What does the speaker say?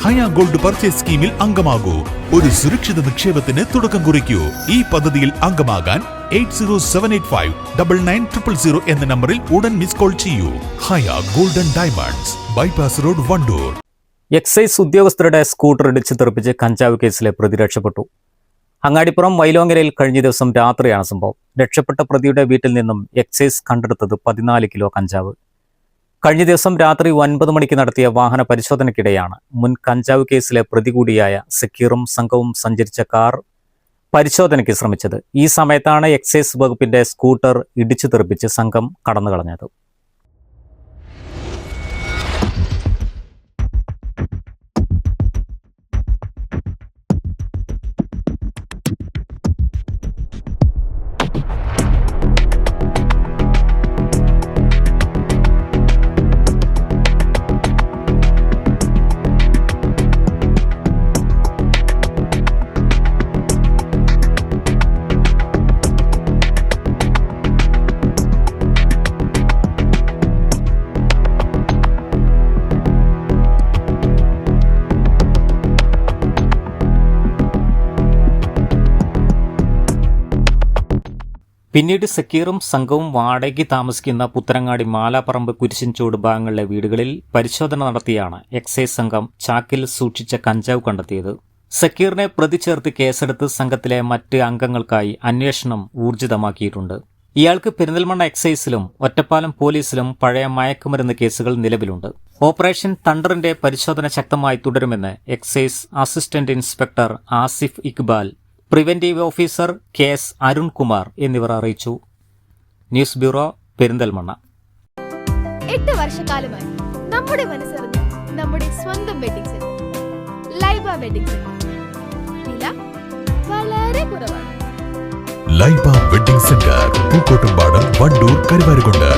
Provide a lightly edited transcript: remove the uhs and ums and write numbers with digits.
ഹയ gold purchase സ്കീമിൽ അംഗമാകൂ. ഒരു സുരക്ഷിത നിക്ഷേപത്തിന് തുടക്കം കുറിക്കൂ. ഈ പദ്ധതിയിൽ അംഗമാകാൻ 8078599000 എന്ന നമ്പറിൽ ഉടൻ മിസ് കോൾ ചെയ്യൂ. Haya golden diamonds, bypass road, Wandoor. Excise ഉദ്യോഗസ്ഥരുടെ സ്കൂട്ടർ ഇടിച്ച് തെറിപ്പിച്ച് കഞ്ചാവ് കേസിലെ പ്രതി രക്ഷപ്പെട്ടു. അങ്ങാടിപ്പുറം വൈലോങ്ങരയിൽ കഴിഞ്ഞ ദിവസം രാത്രിയാണ് സംഭവം. രക്ഷപ്പെട്ട പ്രതിയുടെ വീട്ടിൽ നിന്നും എക്സൈസ് കണ്ടെടുത്തത് 14 കിലോ കഞ്ചാവ്. കഴിഞ്ഞ ദിവസം രാത്രി 9 മണിക്ക് നടത്തിയ വാഹന പരിശോധനയ്ക്കിടെയാണ് മുൻ കഞ്ചാവ് കേസിലെ പ്രതി കൂടിയായ സക്കീറും സംഘവും സഞ്ചരിച്ച കാർ പരിശോധനയ്ക്ക് ശ്രമിച്ചത്. ഈ സമയത്താണ് എക്സൈസ് വകുപ്പിന്റെ സ്കൂട്ടർ ഇടിച്ചു തെറിപ്പിച്ച് സംഘം കടന്നുകളഞ്ഞത്. പിന്നീട് സക്കീറും സംഘവും വാടകയ്ക്ക് താമസിക്കുന്ന പുത്തനങ്ങാടി മാലാപ്പറമ്പ് കുരിശിൻചോട് ഭാഗങ്ങളിലെ വീടുകളിൽ പരിശോധന നടത്തിയാണ് എക്സൈസ് സംഘം ചാക്കിൽ സൂക്ഷിച്ച കഞ്ചാവ് കണ്ടെത്തിയത്. സക്കീറിനെ പ്രതി ചേർത്ത് കേസെടുത്ത് സംഘത്തിലെ മറ്റ് അംഗങ്ങൾക്കായി അന്വേഷണം ഊർജിതമാക്കിയിട്ടുണ്ട്. ഇയാൾക്ക് പെരിന്തൽമണ്ണ എക്സൈസിലും ഒറ്റപ്പാലം പോലീസിലും പഴയ മയക്കുമരുന്ന് കേസുകൾ നിലവിലുണ്ട്. ഓപ്പറേഷൻ തണ്ടറിന്റെ പരിശോധന ശക്തമായി തുടരുമെന്ന് excise assistant inspector Asif Iqbal, preventive officer KS Arunkumar എന്നിവർ അറിയിച്ചു. News bureau, Perinthalmanna. 8 വർഷക്കാലമായി നമ്മുടെ മനസ്സറിഞ്ഞ നമ്മുടെ സ്വന്തം wedding centre Laiba wedding centre. വില വളരെ കുറവാണ്. Laiba wedding centre, Pookkottumpadam, Wandoor, Karuvarakundu.